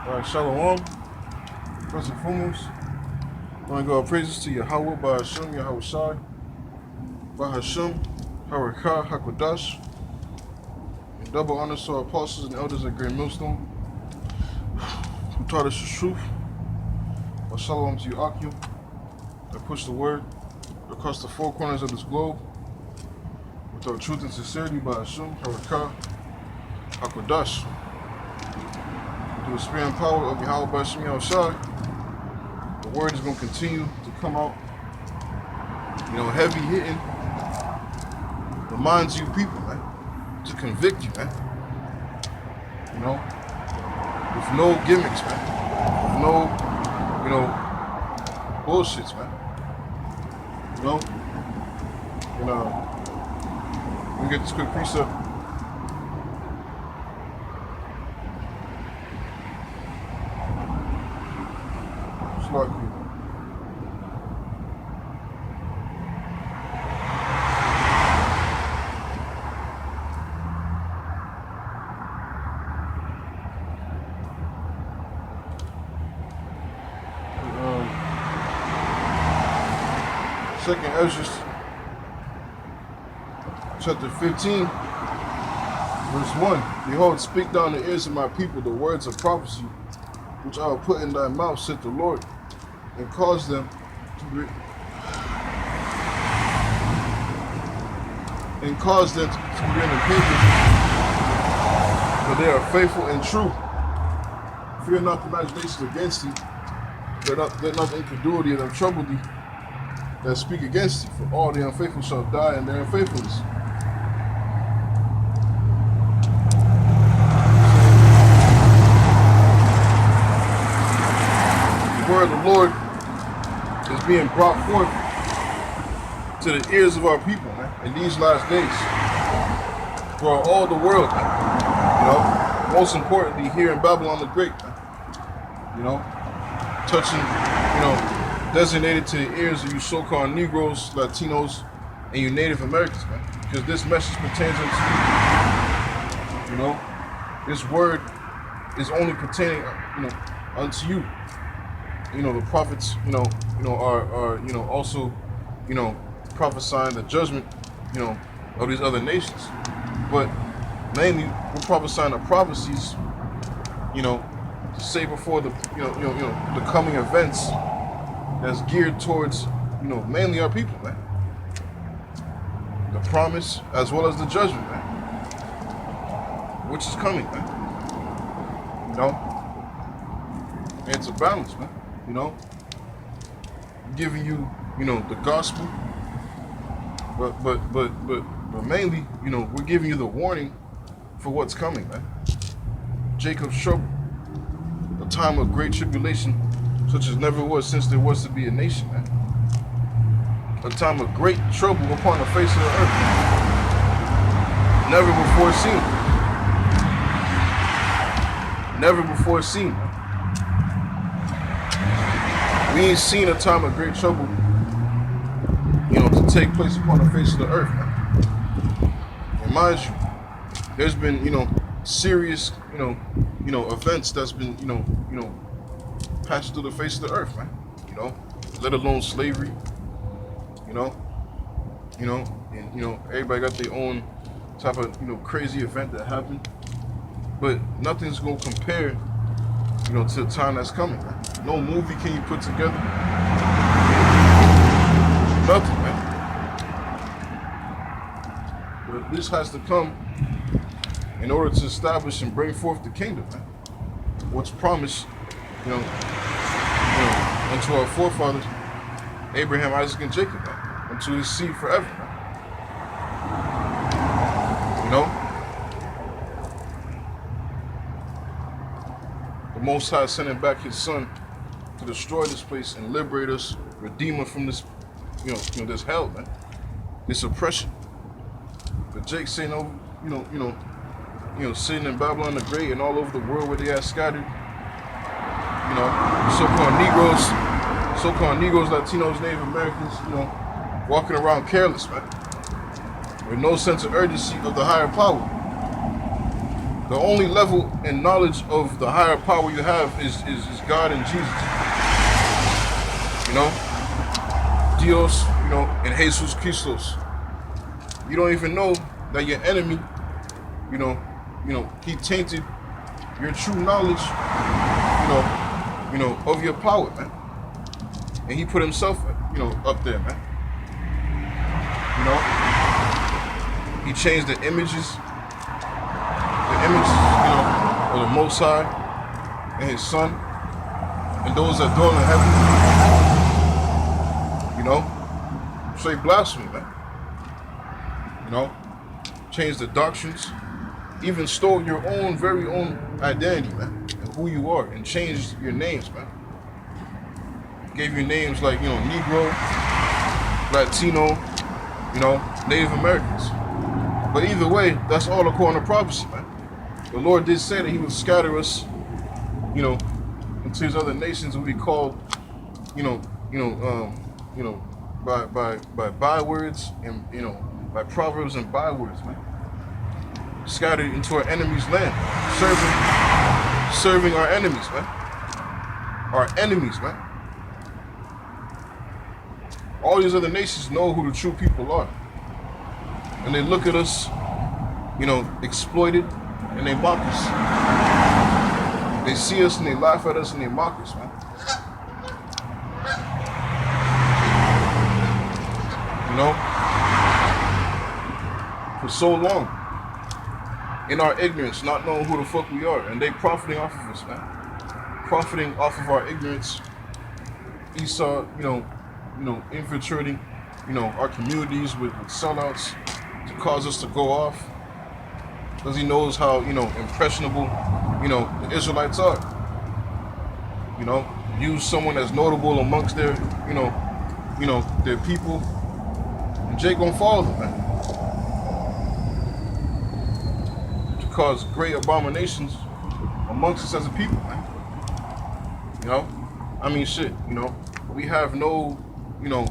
Shalom. First and foremost, I want to go praises to Yahweh, by Hashem, Yahweh Shai, by Hashem, Harakah, Hakodash, and double honors to our apostles and elders at Great Millstone, who taught us the truth. By Shalom to you, Akim, that pushed the word across the four corners of this globe, with our truth and sincerity, by Hashem, Harakah, Hakodash. Through the spirit and power of Yahweh, by Hashem, Yahweh Shai, the word is going to continue to come out, heavy hitting the minds of you people, man, to convict you, man. With no gimmicks, man. With no, bullshits, man. Let me get this quick precept. Smart people. Second Ezra, chapter 15, verse 1. Behold, speak down the ears of my people the words of prophecy, which I will put in thy mouth, said the Lord, and cause them to be written in papers, for they are faithful and true. Fear not the imaginations against thee, let not the incredulity of them trouble thee that speak against thee, for all the unfaithful shall die in their unfaithfulness. The word of the Lord is being brought forth to the ears of our people, man, in these last days, for all the world, man. Most importantly here in Babylon the Great, man. Touching, designated to the ears of you so-called Negroes, Latinos, and you Native Americans, man. Because this message pertains unto you. This word is only pertaining, unto you. The prophets, are also, prophesying the judgment, of these other nations. But mainly, we're prophesying the prophecies, to say before the, the coming events that's geared towards, mainly our people, man. The promise as well as the judgment, man, which is coming, man. And it's a balance, man. Giving you, the gospel, but mainly, we're giving you the warning for what's coming, man. Jacob's trouble, a time of great tribulation, such as never was since there was to be a nation, man. A time of great trouble upon the face of the earth, man. Never before seen. Never before seen, man. We ain't seen a time of great trouble, to take place upon the face of the earth, man. And mind you, there's been, serious, events that's been, passed through the face of the earth, man. Let alone slavery, and everybody got their own type of, crazy event that happened. But nothing's gonna compare, to the time that's coming, man. No movie can you put together. Nothing, man. But this has to come in order to establish and bring forth the kingdom, man. What's promised, unto our forefathers, Abraham, Isaac, and Jacob, man. Unto his seed forever, man. The Most High sending back his son to destroy this place and liberate us, redeem us from this, this hell, man, this oppression. But Jake saying over, sitting in Babylon the Great and all over the world where they are scattered, so-called Negroes, Latinos, Native Americans, walking around careless, man, with no sense of urgency of the higher power. The only level and knowledge of the higher power you have is God and Jesus. You know? Dios, you know, and Jesus Christos. You don't even know that your enemy, you know, he tainted your true knowledge, of your power, man. And he put himself, up there, man. You know? He changed the images, of the Most High and his Son and those that dwell in heaven. You know? Straight blasphemy, man. You know? Changed the doctrines. Even stole your own very own identity, man, and who you are, and changed your names, man. Gave you names like, Negro, Latino, Native Americans. But either way, that's all according to prophecy, man. The Lord did say that he would scatter us, into his other nations, and we called, by bywords and, by proverbs and bywords, man. Scattered into our enemies' land, serving our enemies, man. Our enemies, man. All these other nations know who the true people are. And they look at us, exploited, and they mock us. They see us and they laugh at us and they mock us, man. For so long. In our ignorance, not knowing who the fuck we are. And they profiting off of us, man. Profiting off of our ignorance. Esau, infiltrating, our communities with sellouts to cause us to go off. Because he knows how, impressionable, the Israelites are. Use someone that's notable amongst their, their people. And Jake gonna follow them, man. To cause great abominations amongst us as a people, man. I mean, shit, we have no, no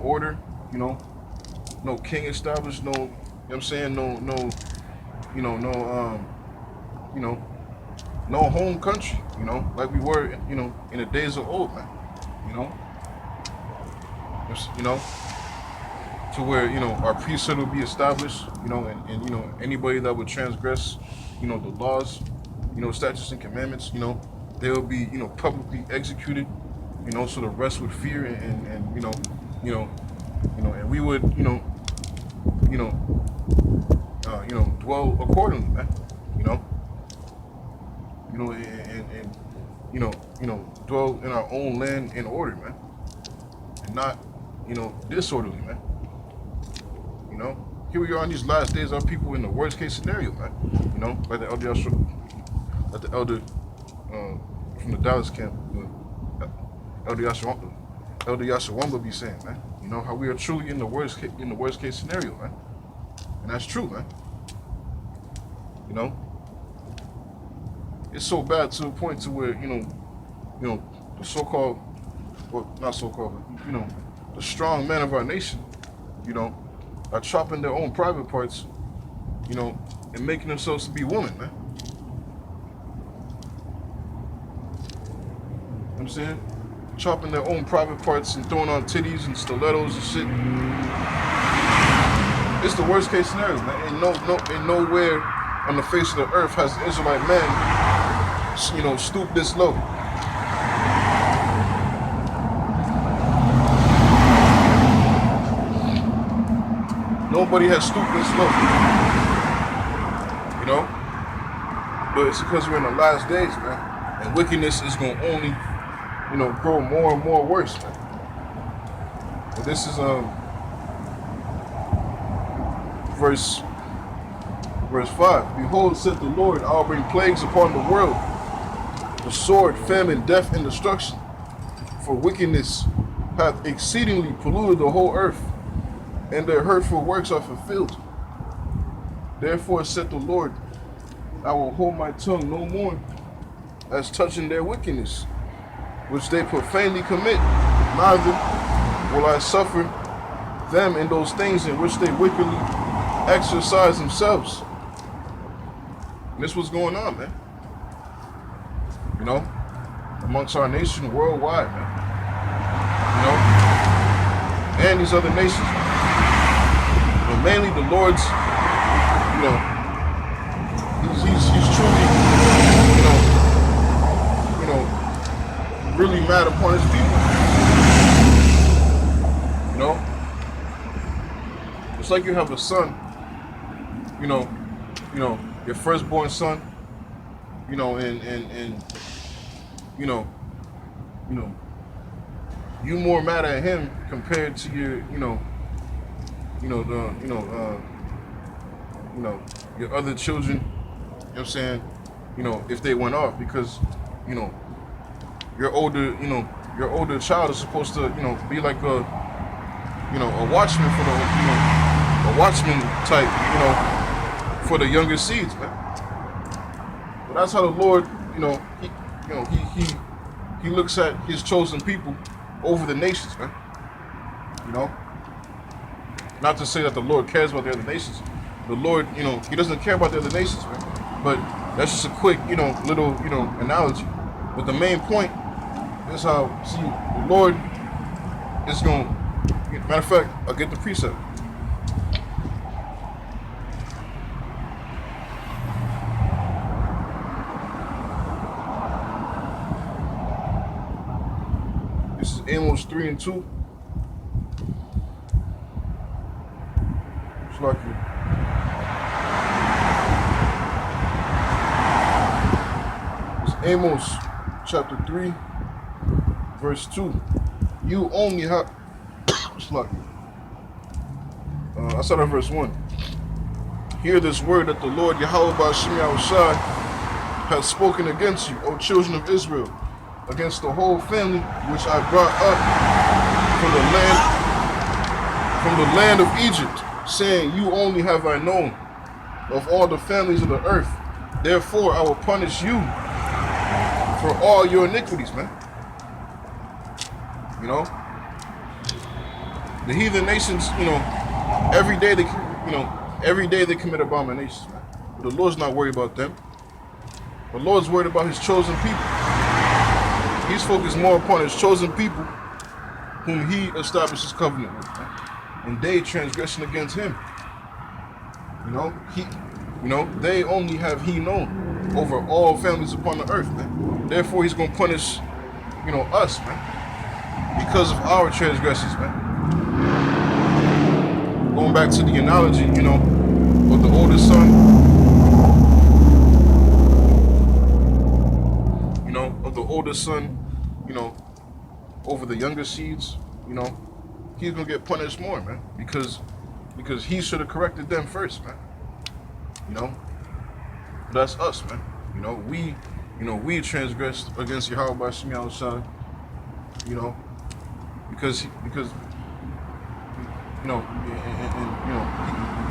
order, no king established, no, I'm saying, no home country, like we were, in the days of old, man, to where, our priesthood would be established, and anybody that would transgress, the laws, statutes and commandments, they will be, publicly executed, so the rest would fear and and we would, dwell accordingly, man, and dwell in our own land in order, man, and not, disorderly, man. Here we are in these last days, our people in the worst case scenario, man. Like the elder, from the Dallas camp, Elder Yashawamba be saying, man. How we are truly in the worst case scenario, man. And that's true, man. It's so bad to a point to where, the so-called, well, not so-called, but, the strong men of our nation, are chopping their own private parts, and making themselves to be women, man. You know what I'm saying? Chopping their own private parts and throwing on titties and stilettos and shit. It's the worst case scenario, man. Ain't nowhere on the face of the earth has the Israelite man, stooped this low. Nobody has stooped this low. But it's because we're in the last days, man. And wickedness is going to only, grow more and more worse, man. And this is verse 5. Behold, said the Lord, I will bring plagues upon the world, the sword, famine, death, and destruction. For wickedness hath exceedingly polluted the whole earth, and their hurtful works are fulfilled. Therefore said the Lord, I will hold my tongue no more as touching their wickedness, which they profanely commit, neither will I suffer them in those things in which they wickedly exercise themselves. And this what's going on, man. You know, amongst our nation worldwide, man. You know, and these other nations, man. But mainly the Lord's, you know, he's truly, you know, really mad upon his people. You know, it's like you have a son, you know, your firstborn son, you know, and you know, you more mad at him compared to your, your other children. You know what I'm saying? You know, if they went off, because, you know, your older child is supposed to, you know, be like a watchman for the, a watchman type, you know, for the younger seeds, man. But that's how the Lord, he looks at his chosen people over the nations, man. You know, not to say that the Lord cares about the other nations. The Lord, you know, he doesn't care about the other nations, man. But that's just a quick, little, analogy. But the main point is how, see, the Lord is going to, matter of fact, I'll get the precept. This is Amos 3:2. It's like you. It's Amos chapter 3, verse 2. You only have, it's like you. I started at verse 1. Hear this word that the Lord Yahweh Ba'Shem Yahushai has spoken against you, O children of Israel, against the whole family which I brought up from the land of Egypt, saying, you only have I known of all the families of the earth. Therefore I will punish you for all your iniquities, man. You know, the heathen nations, every day they commit abominations, man. But the Lord's not worried about them. The Lord's worried about his chosen people. He's focused more upon his chosen people, whom he establishes covenant with, man. And they transgression against him. They only have he known over all families upon the earth, man. Therefore, he's going to punish, us, man, because of our transgressions, man. Going back to the analogy, of the oldest son, of the oldest son, over the younger seeds, he's going to get punished more, man, because he should have corrected them first, man. That's us, man. We transgressed against Yahweh Ba'Shem Yahushai, because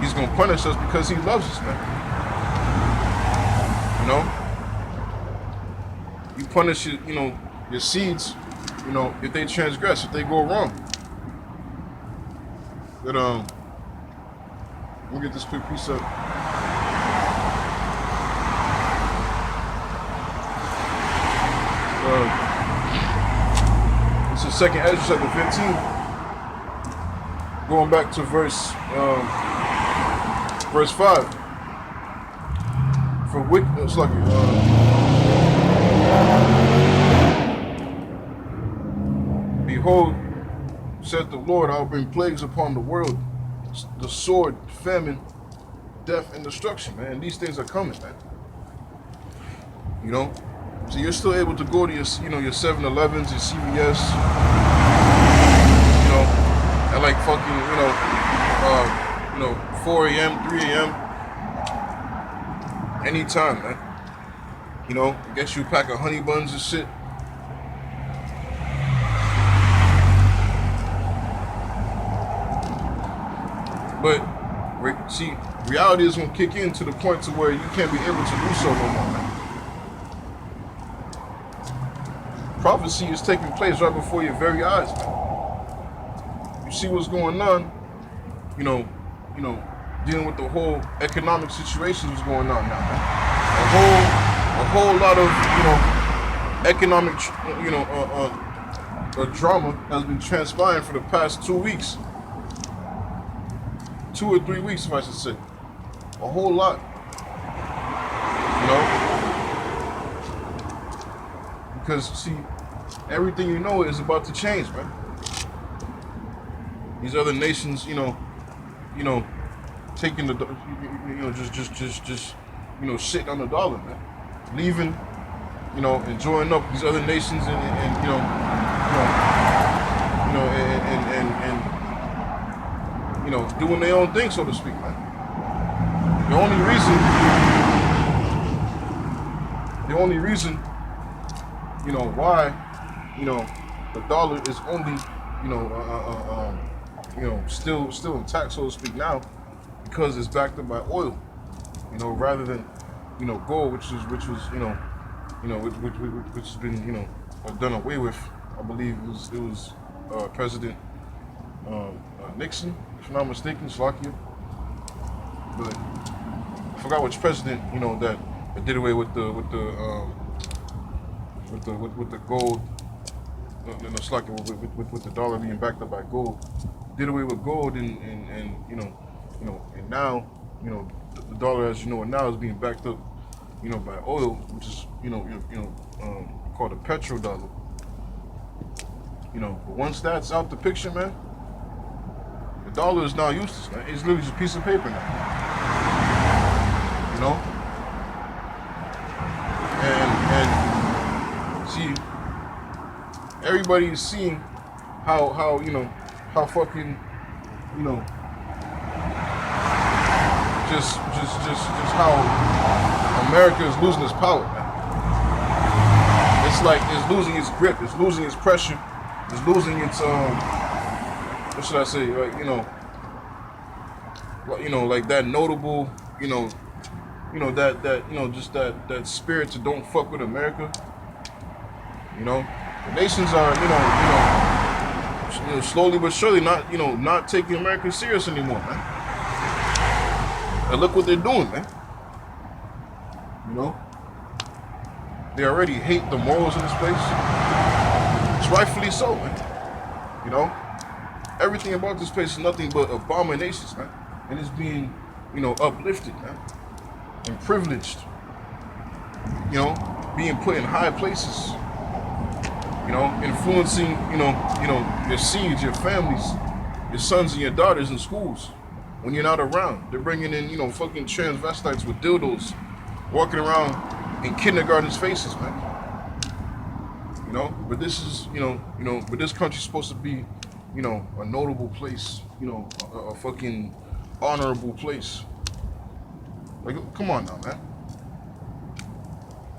he's gonna punish us because he loves us, man. You punish your seeds, if they transgress, if they go wrong. But let me get this quick precept. This is 2nd Ezra chapter 15. Going back to verse 5. For wicked, it's like behold, said the Lord, I will bring plagues upon the world, the sword, famine, death, and destruction, man. And these things are coming, man. So you're still able to go to your 7-Elevens, your CVS, at like fucking, 4 a.m., 3 a.m., anytime, man. Get you a pack of honey buns and shit. But, see, reality is going to kick in to the point to where you can't be able to do so no more, man. Prophecy is taking place right before your very eyes, man. You see what's going on, dealing with the whole economic situation that's going on now, man. a whole lot of economic drama has been transpiring for the past 2 weeks, 2 or 3 weeks, if I should say. A whole lot, because see, everything is about to change, man. These other nations, taking the, just shitting on the dollar, man, leaving, enjoying up these other nations and doing their own thing, so to speak, man. The only reason, why, the dollar is only, still intact, so to speak, now, because it's backed up by oil, rather than, gold, which has been, done away with. I believe it was President Nixon, if I'm not mistaken, Slovakia. But I forgot which president, that did away with the gold, Slovakia, with the dollar being backed up by gold. Did away with gold, and now, the dollar, as now, is being backed up, by oil, which is, called a petrodollar. But once that's out the picture, man, the dollar is now useless, man. It's literally just a piece of paper now. And see, everybody is seeing how fucking, just how America is losing its power, man. It's like it's losing its grip, it's losing its pressure, it's losing its what should I say? Like like that notable, just that spirit to don't fuck with America. The nations are, slowly but surely not taking America serious anymore, man. And look what they're doing, man. They already hate the morals of this place. It's rightfully so, man. Everything about this place is nothing but abominations, man. And it's being, uplifted, man. And privileged. Being put in high places. Influencing, your seeds, your families, your sons and your daughters in schools. When you're not around, they're bringing in, fucking transvestites with dildos, walking around in kindergarten's faces, man. But this is, but this country's supposed to be, a notable place, a fucking honorable place. Like, come on now, man.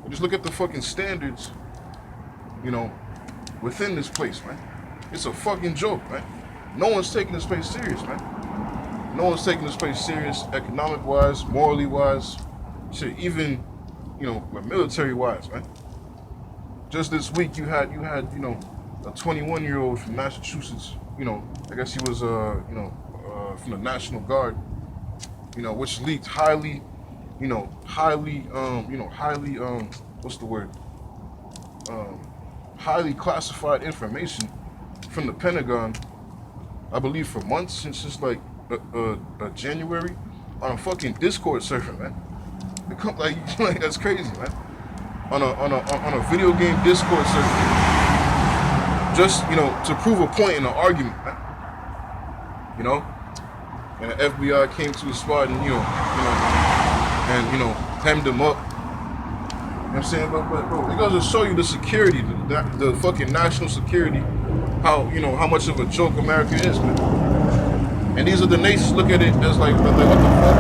Just look at the fucking standards, within this place, man. It's a fucking joke, man. No one's taking this place serious, man. No one's taking this place serious, economic-wise, morally-wise, shit, even, military-wise, man. Just this week, you had, a 21-year-old from Massachusetts, I guess he was, from the National Guard, which leaked highly, what's the word? Highly classified information from the Pentagon, I believe for months, since like January, on a fucking Discord server, man. Like that's crazy, man. On a video game Discord server, just to prove a point in an argument, man. And the FBI came to his spot and hemmed him up. You know what I'm saying? But bro, it goes to show you the security, the fucking national security, how much of a joke America is, man. And these are the nations look at it as like what the fuck?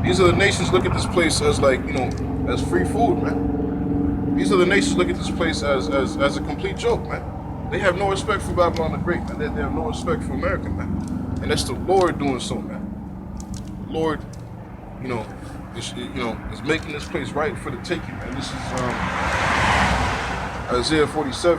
These are the nations look at this place as like, as free food, man. These are the nations look at this place as a complete joke, man. They have no respect for Babylon the Great, man. They have no respect for America, man. And that's the Lord doing so, man. The Lord, is making this place right for the taking, man. This is Isaiah 47.